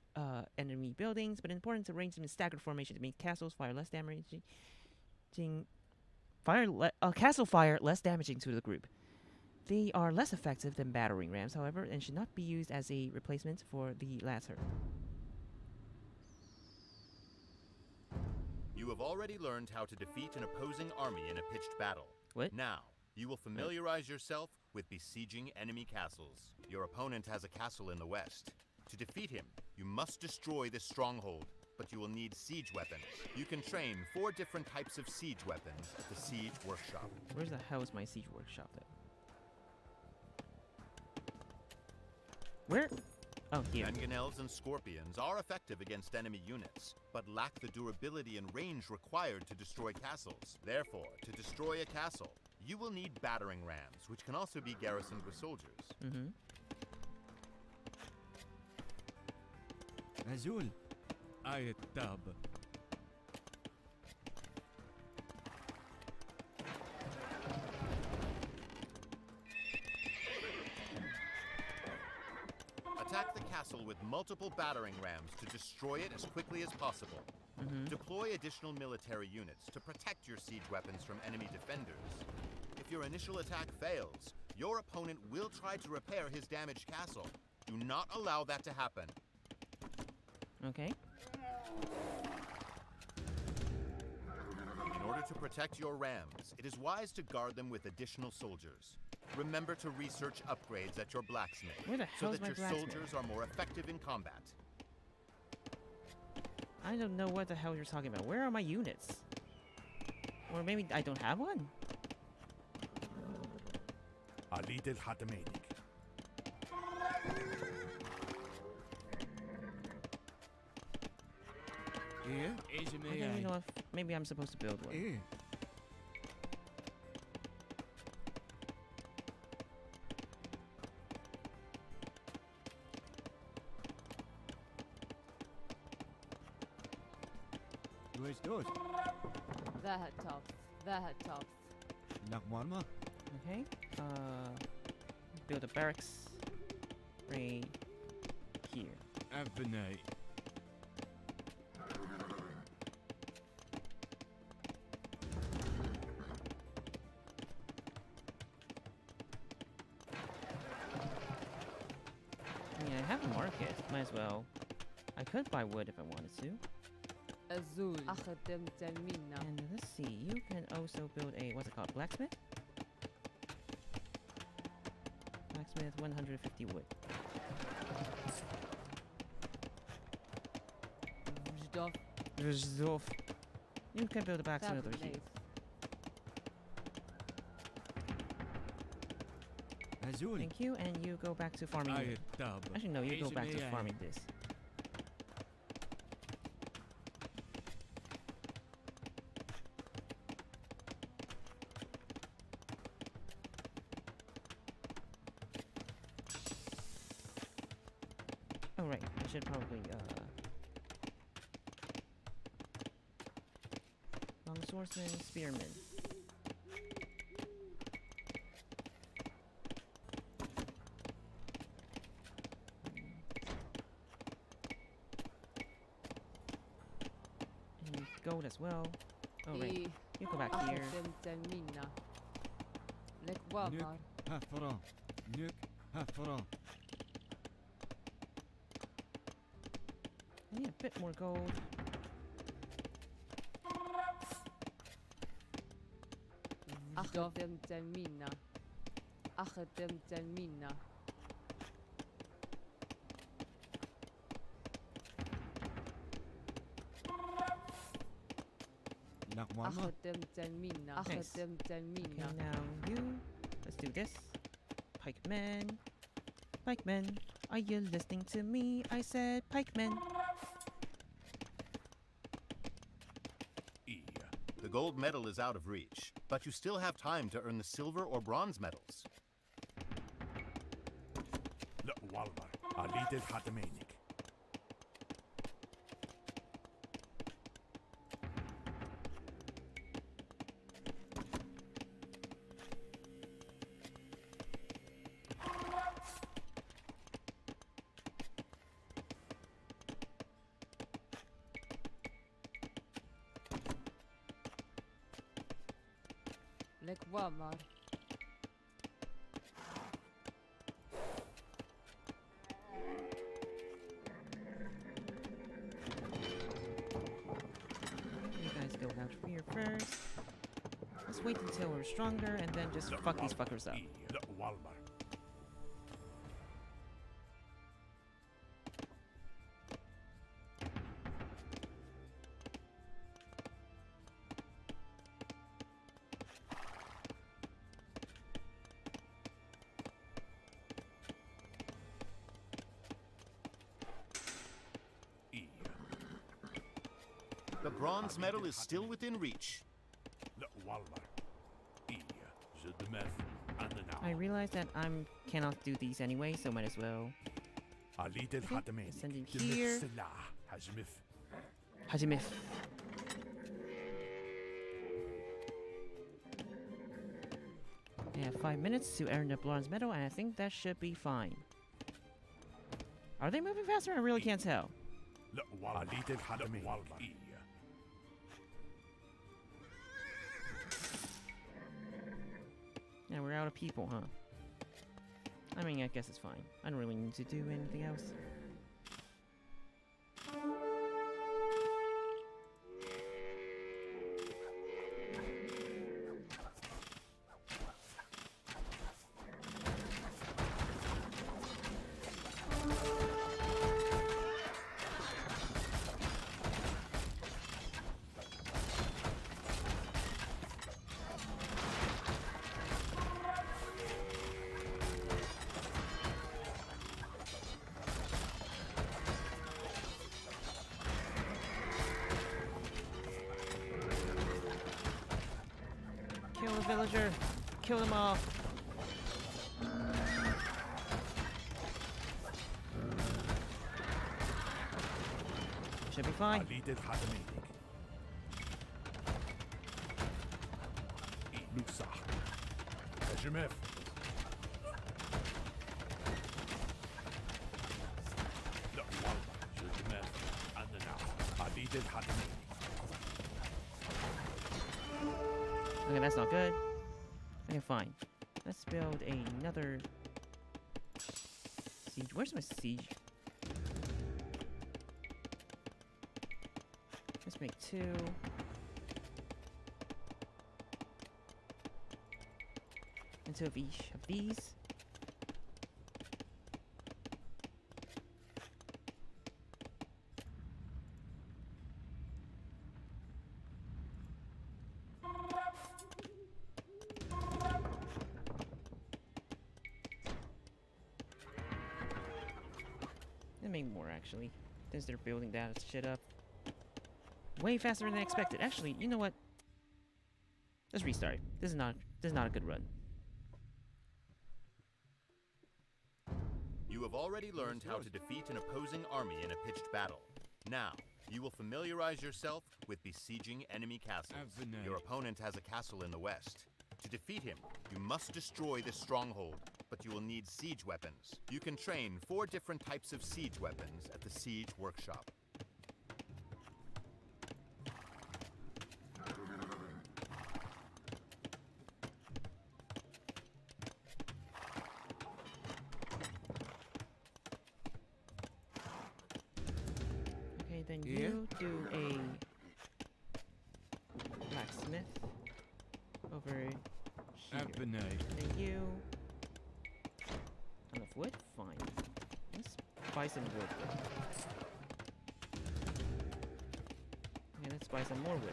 enemy buildings, but it's important to arrange them in staggered formation to make castles fire less damaging. Castle fire less damaging to the group. They are less effective than battering rams, however, and should not be used as a replacement for the latter. You have already learned how to defeat an opposing army in a pitched battle. What? Now, you will familiarize yourself with besieging enemy castles. Your opponent has a castle in the west. To defeat him, you must destroy this stronghold, but you will need siege weapons. You can train 4 different types of siege weapons at the Siege Workshop. Where the hell is my siege workshop then? Where? Oh, here. Mangonels and scorpions are effective against enemy units, but lack the durability and range required to destroy castles. Therefore, to destroy a castle, you will need battering rams, which can also be garrisoned with soldiers. Azul. I tab. Attack the castle with multiple battering rams to destroy it as quickly as possible. Deploy additional military units to protect your siege weapons from enemy defenders. If your initial attack fails, your opponent will try to repair his damaged castle. Do not allow that to happen. Okay. In order to protect your rams, it is wise to guard them with additional soldiers. Remember to research upgrades at your blacksmith, Where the so hell is that my your blacksmith? soldiers are more effective in combat. I don't know what the hell you're talking about. Where are my units? Or maybe I don't have one? Ali del Hatamanik. Here, I don't even know if maybe I'm supposed to build one. Here. Where's those? That tough. That tough. Nakmarma? Okay. Build a barracks right here. Avenay. I mean, I have a market. Might as well. I could buy wood if I wanted to. Azul. أخدم تلمينا. And let's see. You can also build a what's it called? Blacksmith. Blacksmith, 150 wood. Ждов. Rzov. You can build a blacksmith over here. Azul. Thank you, and you go back to farming. I tab. Actually, no, you go back to Ejimei. farming this. Oh right, I should probably long swordsman, spearman. gold as well. Oh wait, إيه you go back here. أخدمت منا لك وامر هفرا نك هفرا. I need a bit more gold. أخدمت منا أخدمت منا نقمارما. أخدمت منا Nice. أخدمت Okay, منا now you. Let's do this. Pikemen. Pikemen. Are you listening to me? I said pikemen. The gold medal is out of reach, but you still have time to earn the silver or bronze medals. لا والمر عليد الحتمينك. لك وامر You guys go out here first. Let's wait until we're stronger and then just fuck these fuckers up. لا والمر. The bronze medal is still within reach. لا والمر. Je demeth and I realize that cannot do these anyway, so might as well. عليد الحتمينك. send him دمث here. سلاح هجمث. Hajimif. I have 5 minutes to earn the bronze medal, and I think that should be fine. Are they moving faster? I really can't tell. لا والمر. عليد الحتمينك. Yeah, we're out of people, huh? I mean, I guess it's fine. I don't really need to do anything else. Kill the villager! Kill them all! Should be fine. عليد الحتمينك. لوسح. هجمث. لا والمر. Je demeth and عليد الحتمينك. Okay, that's not good. Okay, fine. Let's build another siege. Where's my siege? Let's make 2. And 2 of each of these. And maybe more actually, since they're building that shit up way faster than expected. Actually, you know what? Let's restart. This is not a good run. You have already learned how to defeat an opposing army in a pitched battle. Now, you will familiarize yourself with besieging enemy castles. Avenue. Your opponent has a castle in the west. To defeat him, you must destroy this stronghold, but you will need siege weapons. You can train 4 different types of siege weapons at the Siege Workshop. And Yeah? you do a blacksmith over here. Abinate. And you enough wood? Fine. Let's buy some wood. Okay, let's buy some more wood.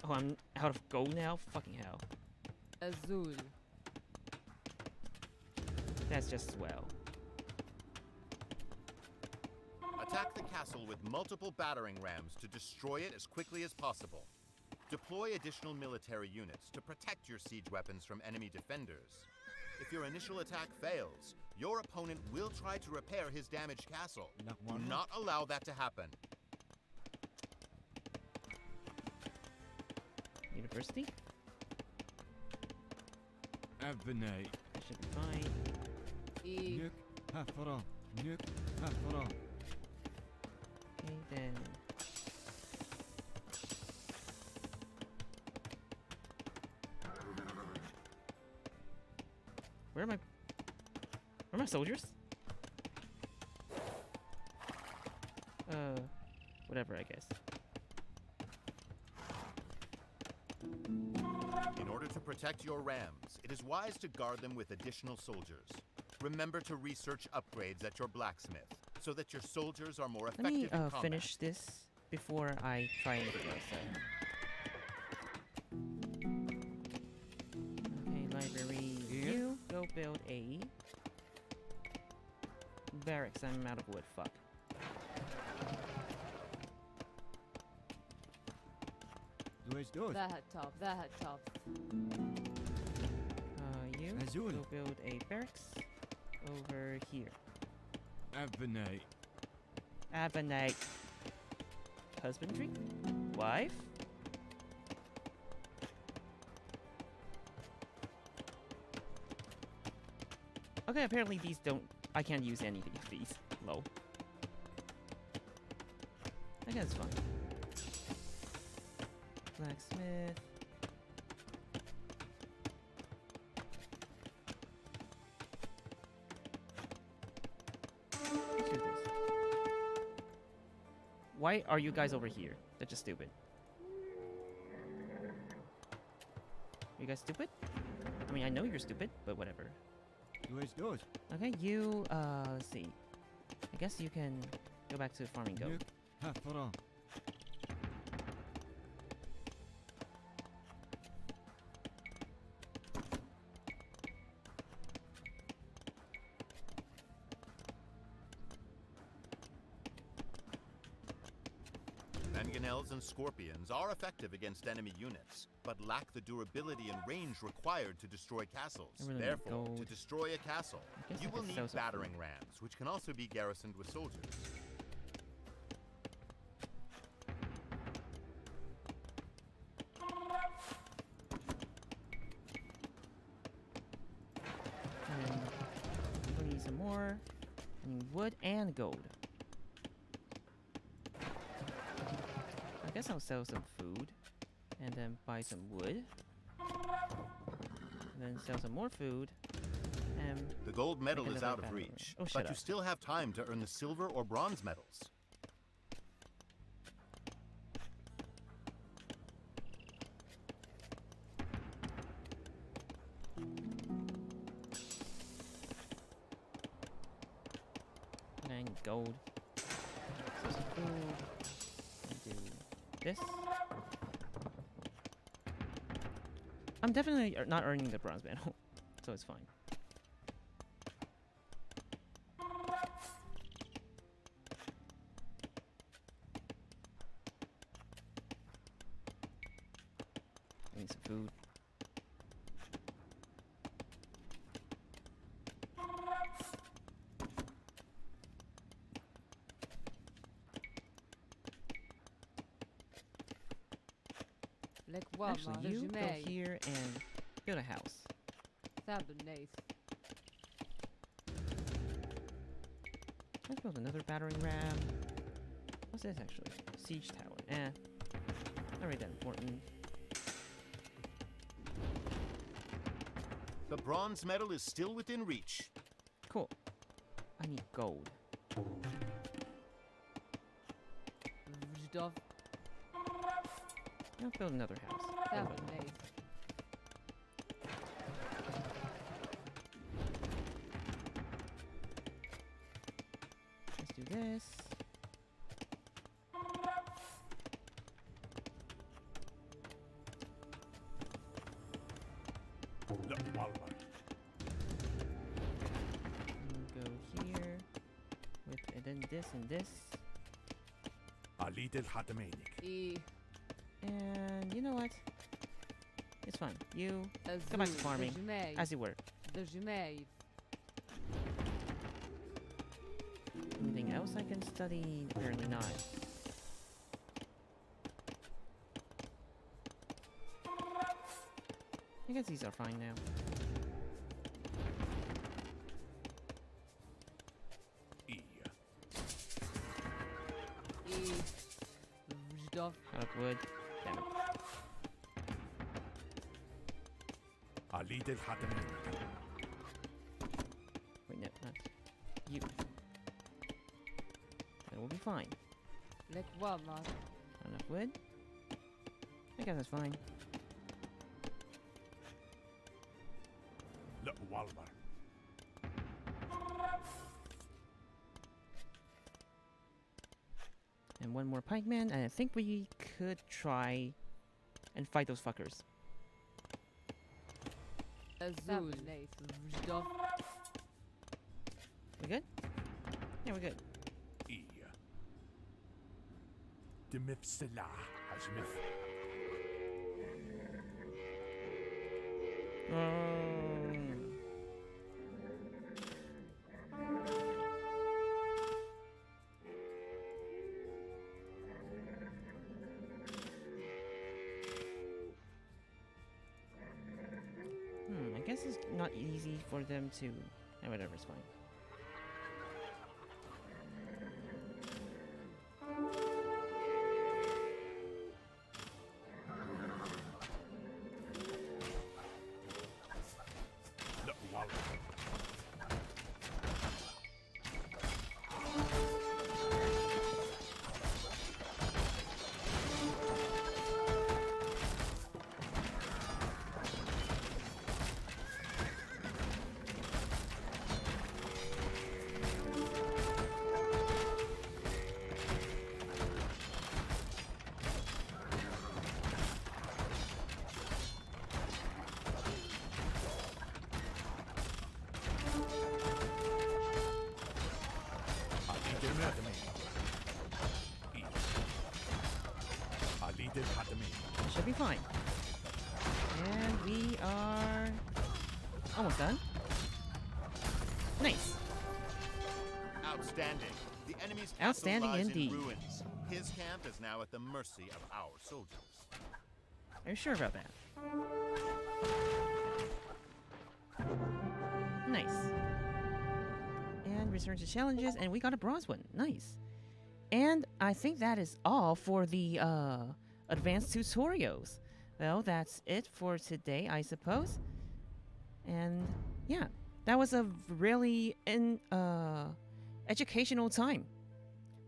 Oh, I'm out of gold now? Fucking hell. Azul. That's just swell. Attack the castle with multiple battering rams to destroy it as quickly as possible. Deploy additional military units to protect your siege weapons from enemy defenders. If your initial attack fails, your opponent will try to repair his damaged castle. Do Nakwan. not allow that to happen. University? Abinate. That should be fine. E. Nuk Hafara. Nuk Hafara. Okay, then. Where are my soldiers? Whatever, I guess. In order to protect your rams, it is wise to guard them with additional soldiers. Remember to research upgrades at your blacksmith, so that your soldiers are more Let effective me in combat. finish this before I try anything else. Okay, library. Yeah? You go build a barracks. I'm out of wood. Fuck. Dois dois. That top. That top. You Azul. go build a barracks over here. Abinate. Avenate. Husbandry? Wife? Okay, apparently these don't... I can't use any of these. Low. I guess it's fine. Blacksmith. Let's do this. Why are you guys over here? That's just stupid. You guys stupid? I mean, I know you're stupid, but whatever. Dois dois. Okay, you, let's see. I guess you can go back to farming goat. Nuk Hafara. Mangonels and scorpions are effective against enemy units, but lack the durability and range required to destroy castles. I really need Therefore, to gold. destroy a castle, I guess you I will could need sell some battering food. rams, which can also be garrisoned with soldiers. And I'm gonna need some more. I need wood and gold. I guess I'll sell some food. And then buy some wood. And then sell some more food. And The gold medal Make is another out of battering reach, ram. Oh, shut but you up. still have time to earn the silver or bronze medals. and I need gold. Sell some food. And do this. I'm definitely not earning the bronze medal, so it's fine. I need some food. Lekwa Actually, ma. you go Rejimei. here and build a house. Thabel Nath. Let's build another battering ram. What's this actually? Siege tower. Not really that important. The bronze medal is still within reach. Cool. I need gold. Vzdov. I'll build another house. That Build was it. nice. Let's do this. And go here and then this and this. E And you know what? It's fine. You Azul. Go back to farming, Dejmev. as you were. Dejmev. Anything else I can study? Apparently not. I guess these are fine now. E Vzdov. Out of wood. Damn it. Wait, no, not you. That will be fine. Lek Walmart. Not enough wood. I guess that's fine. And one more pikeman, and I think we could try and fight those fuckers. Azul. Nice. Vzdov. We good? Yeah, we're good. I guess it's not easy for them to. Whatever, it's fine. Should be fine. And we are almost done. Nice. Outstanding. The enemy's castle Outstanding lies indeed. in ruins. His camp is now at the mercy of our soldiers. Are you sure about that? Nice. And return to challenges, and we got a bronze one. Nice. And I think that is all for the advanced tutorials. Well, that's it for today, I suppose. And yeah, that was a really educational time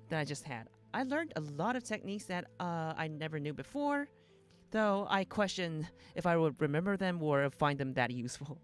that I just had. I learned a lot of techniques that I never knew before, though I question if I would remember them or find them that useful.